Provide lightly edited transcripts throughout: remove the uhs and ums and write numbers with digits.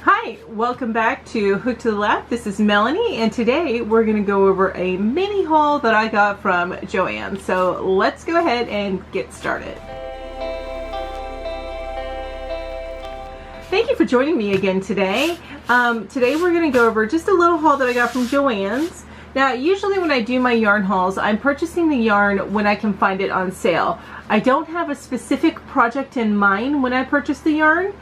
Hi, welcome back to Hook to the Left. This is Melanie, and today we're going to go over a mini haul that I got from Joann. So let's go ahead and get started. Thank you for joining me again today. Today we're going to go over just a little haul that I got from Joann's. Now, usually when I do my yarn hauls, I'm purchasing the yarn when I can find it on sale. I don't have a specific project in mind when I purchase the yarn.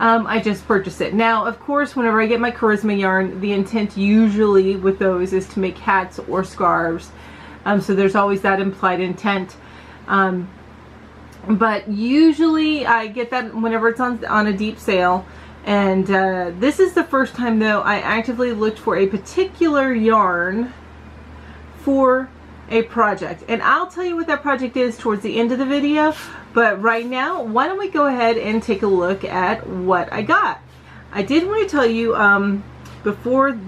I just purchase it. Now, of course, whenever I get my Charisma yarn, the intent usually with those is to make hats or scarves. So there's always that implied intent. But usually I get that whenever it's on a deep sale. And this is the first time, though, I actively looked for a particular yarn for a project. And I'll tell you what that project is towards the end of the video. But right now, why don't we go ahead and take a look at what I got. I did want to tell you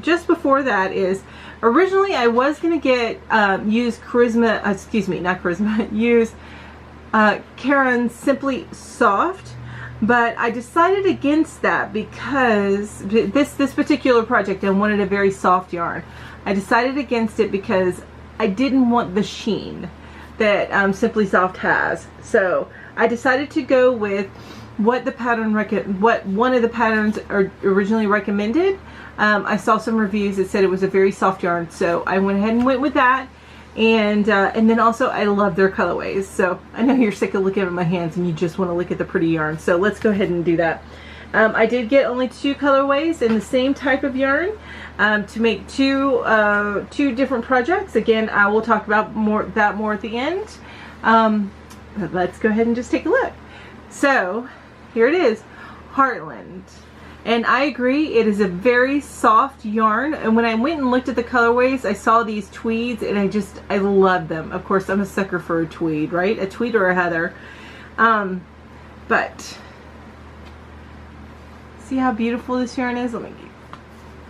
just before that is, originally I was going to use Caron Simply Soft, but I decided against that because this particular project, I wanted a very soft yarn. I decided against it because I didn't want the sheen that Simply Soft has. So I decided to go with what one of the patterns originally recommended. I saw some reviews that said it was a very soft yarn, so I went ahead and went with that. And then also I love their colorways. So I know you're sick of looking at my hands and you just want to look at the pretty yarn. So let's go ahead and do that. I did get only 2 colorways in the same type of yarn to make two different projects. Again, I will talk about that more at the end. But let's go ahead and just take a look. So here it is, Heartland. And I agree, it is a very soft yarn. And when I went and looked at the colorways, I saw these tweeds and I love them. Of course, I'm a sucker for a tweed, right? A tweed or a heather. But see how beautiful this yarn is? Let me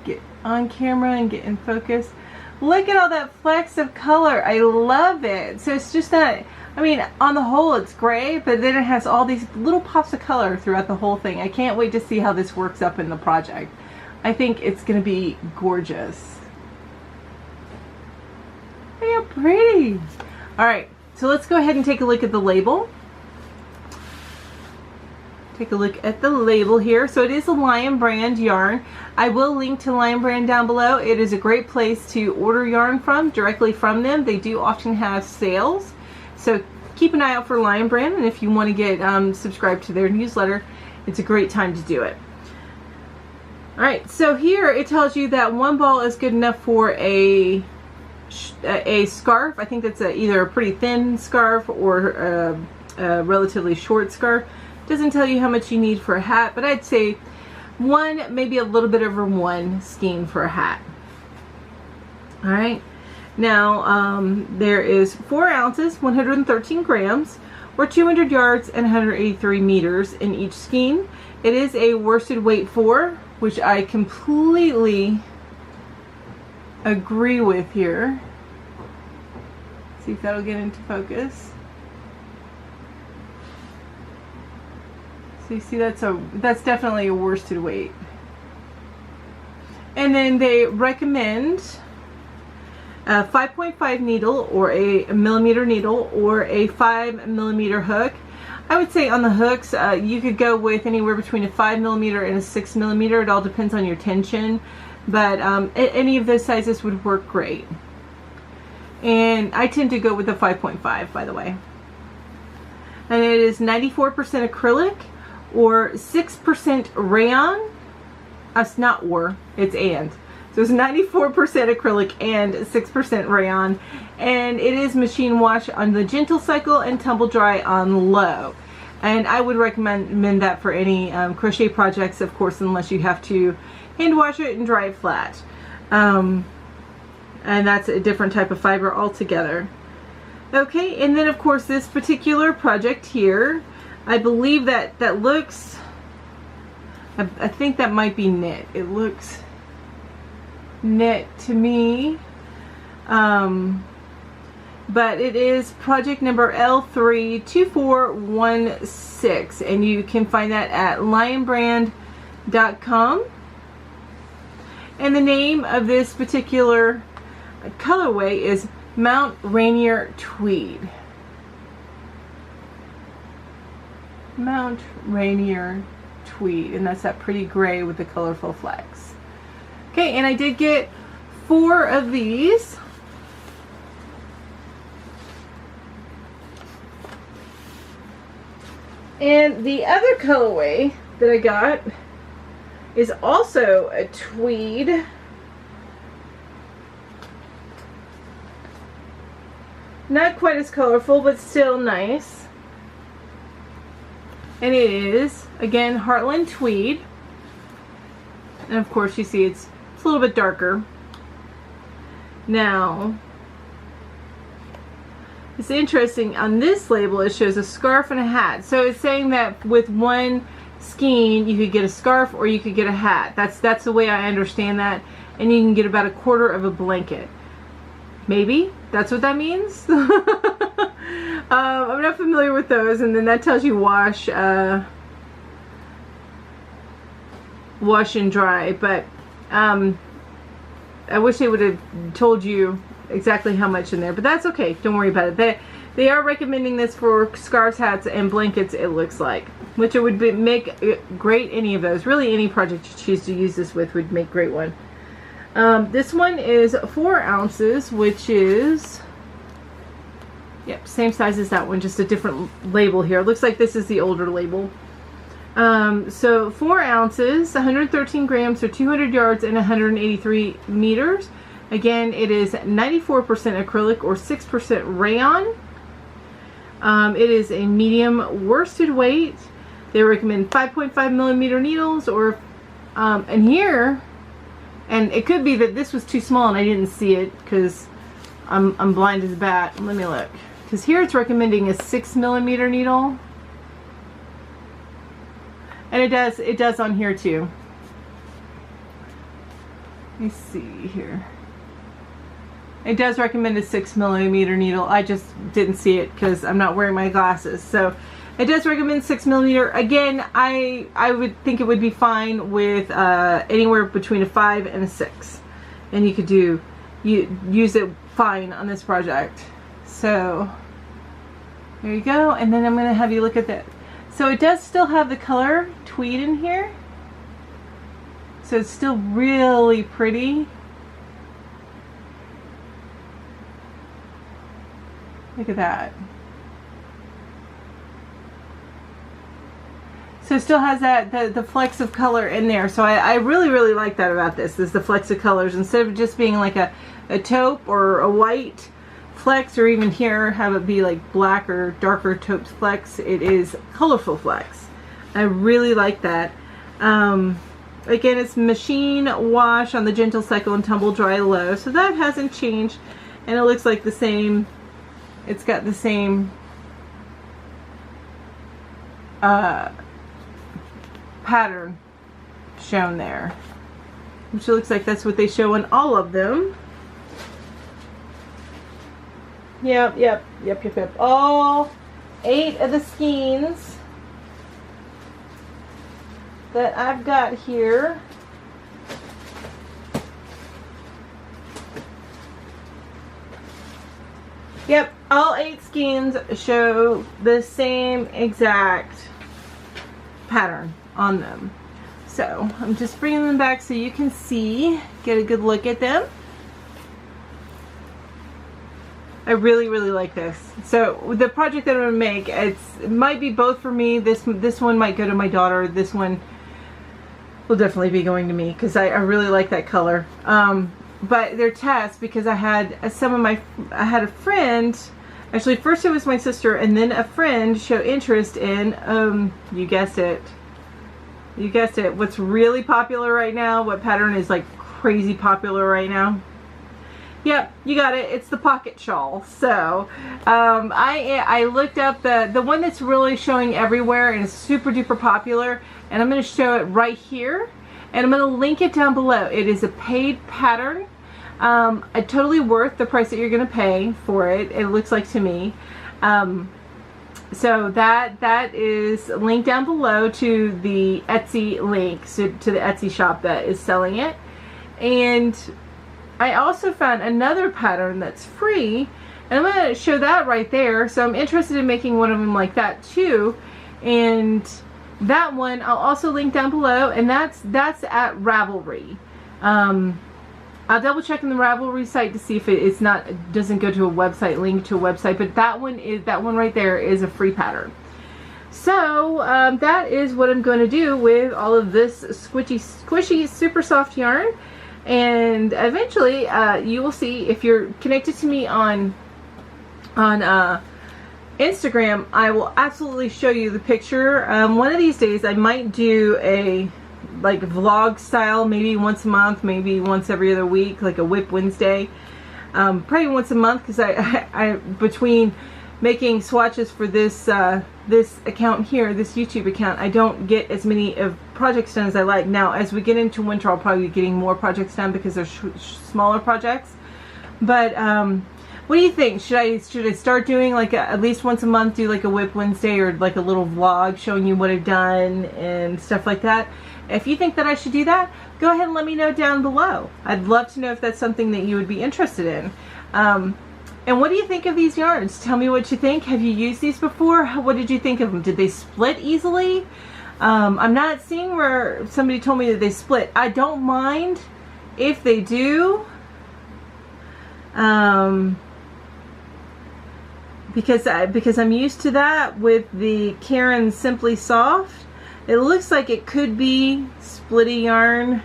get on camera and get in focus. Look at all that flecks of color. I love it. So it's just that, I mean, on the whole it's gray, but then it has all these little pops of color throughout the whole thing. I can't wait to see how this works up in the project. I think it's going to be gorgeous. Look how pretty. Alright, so let's go ahead and take a look at the label. Take a look at the label here. So it is a Lion brand yarn. I will link to Lion brand down below. It is a great place to order yarn directly from them. They do often have sales. So keep an eye out for Lion brand, and if you want to get subscribed to their newsletter, it's a great time to do it. Alright, so here it tells you that 1 ball is good enough for a scarf. I think that's either a pretty thin scarf or a relatively short scarf. Doesn't tell you how much you need for a hat, but I'd say 1, maybe a little bit over 1 skein for a hat. Alright, now there is 4 ounces, 113 grams, or 200 yards and 183 meters in each skein. It is a worsted weight 4, which I completely agree with here. See if that'll get into focus. So you see that's definitely a worsted weight. And then they recommend a 5.5 needle or a millimeter needle or a 5mm hook. I would say on the hooks you could go with anywhere between a 5mm and a 6mm. It all depends on your tension, but any of those sizes would work great. And I tend to go with the 5.5, by the way. And it is 94% acrylic or 6% rayon. It's not or, it's and. So it's 94% acrylic and 6% rayon. And it is machine wash on the gentle cycle and tumble dry on low. And I would recommend that for any crochet projects, of course, unless you have to hand wash it and dry it flat. And that's a different type of fiber altogether. Okay, and then of course this particular project here, I believe that looks, I think that might be knit. It looks knit to me. But it is project number L32416, and you can find that at lionbrand.com. And the name of this particular colorway is Mount Rainier Tweed. Mount Rainier Tweed, and that's that pretty gray with the colorful flecks. Okay, and I did get 4 of these. And the other colorway that I got is also a tweed. Not quite as colorful, but still nice. And it is, again, Heartland Tweed. And of course you see it's a little bit darker. Now, it's interesting, on this label it shows a scarf and a hat. So it's saying that with one skein you could get a scarf or you could get a hat. That's the way I understand that. And you can get about 1/4 of a blanket. Maybe that's what that means. I'm not familiar with those. And then that tells you wash and dry, but I wish they would have told you exactly how much in there, but that's okay, don't worry about it. They are recommending this for scarves, hats, and blankets, it looks like, which it would make great, any of those. Really, any project you choose to use this with would make a great one. This one is 4 ounces, which is, yep, same size as that one, just a different label here. It looks like this is the older label. So 4 ounces, 113 grams, or 200 yards and 183 meters. Again, it is 94% acrylic or 6% rayon. It is a medium worsted weight. They recommend 5.5 millimeter needles, or and here, and it could be that this was too small and I didn't see it because I'm blind as a bat. Let me look, because here it's recommending a 6 millimeter needle, and it does on here too. Let me see here. It does recommend a 6 millimeter needle. I just didn't see it because I'm not wearing my glasses. So it does recommend 6 millimeter. Again, I would think it would be fine with anywhere between a 5 and a 6, and you could use it fine on this project. So there you go. And then I'm going to have you look at that. So it does still have the color tweed in here. So it's still really pretty. Look at that. So it still has that the flecks of color in there. So I really like that about this, is the flecks of colors. Instead of just being like a taupe or a white flecks, or even here have it be like black or darker taupe flecks, it is colorful flecks. I really like that. Again, it's machine wash on the gentle cycle and tumble dry low. So that hasn't changed, and it looks like the same. It's got the same pattern shown there, which looks like that's what they show on all of them. Yep. All 8 of the skeins that I've got here. Yep, all 8 skeins show the same exact pattern on them. So I'm just bringing them back so you can see, get a good look at them. I really like this. So the project that I'm gonna make, it might be both for me. This one might go to my daughter. This one will definitely be going to me because I really like that color. But they're tests because I had a friend, actually first it was my sister and then a friend show interest in, you guessed it, what's really popular right now, what pattern is like crazy popular right now. Yep, you got it, it's the pocket shawl. So I looked up the one that's really showing everywhere and is super duper popular, and I'm going to show it right here, and I'm going to link it down below. It is a paid pattern. Totally worth the price that you're going to pay for it, it looks like to me. So that is linked down below to the Etsy link, so to the Etsy shop that is selling it. And I also found another pattern that's free, and I'm going to show that right there. So I'm interested in making one of them like that too, and that one I'll also link down below, and that's at Ravelry. I'll double check in the Ravelry site to see if it doesn't go to a website, link to a website, but that one right there is a free pattern. So that is what I'm going to do with all of this squishy, super soft yarn. And eventually you will see, if you're connected to me on Instagram, I will absolutely show you the picture. One of these days I might do a like vlog style, maybe once a month, maybe once every other week, like a Whip Wednesday. Probably once a month, because I between making swatches for this this account here, this YouTube account, I don't get as many of projects done as I like. Now as we get into winter, I'll probably be getting more projects done because they're smaller projects. But what do you think? Should I start doing like at least once a month, do like a Whip Wednesday, or like a little vlog showing you what I've done and stuff like that? If you think that I should do that, go ahead and let me know down below. I'd love to know if that's something that you would be interested in. And what do you think of these yarns? Tell me what you think. Have you used these before? What did you think of them? Did they split easily? I'm not seeing where somebody told me that they split. I don't mind if they do. Because I'm used to that with the Caron Simply Soft. It looks like it could be splitty yarn.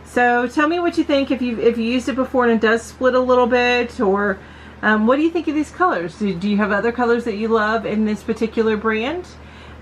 So tell me what you think, if you used it before and it does split a little bit, or what do you think of these colors? Do you have other colors that you love in this particular brand?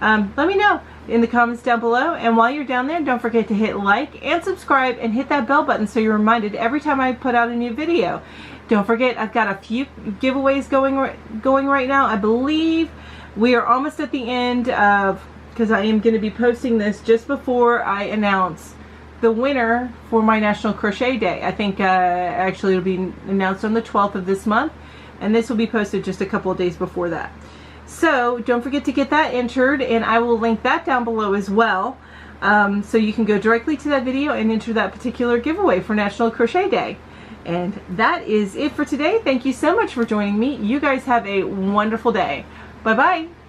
Let me know in the comments down below. And while you're down there, don't forget to hit like and subscribe and hit that bell button so you're reminded every time I put out a new video. Don't forget, I've got a few giveaways going right now. I believe we are almost at the end of, because I am going to be posting this just before I announce the winner for my National Crochet Day. I think actually it'll be announced on the 12th of this month, and this will be posted just a couple of days before that. So don't forget to get that entered, and I will link that down below as well, so you can go directly to that video and enter that particular giveaway for National Crochet Day. And that is it for today. Thank you so much for joining me. You guys have a wonderful day. Bye bye.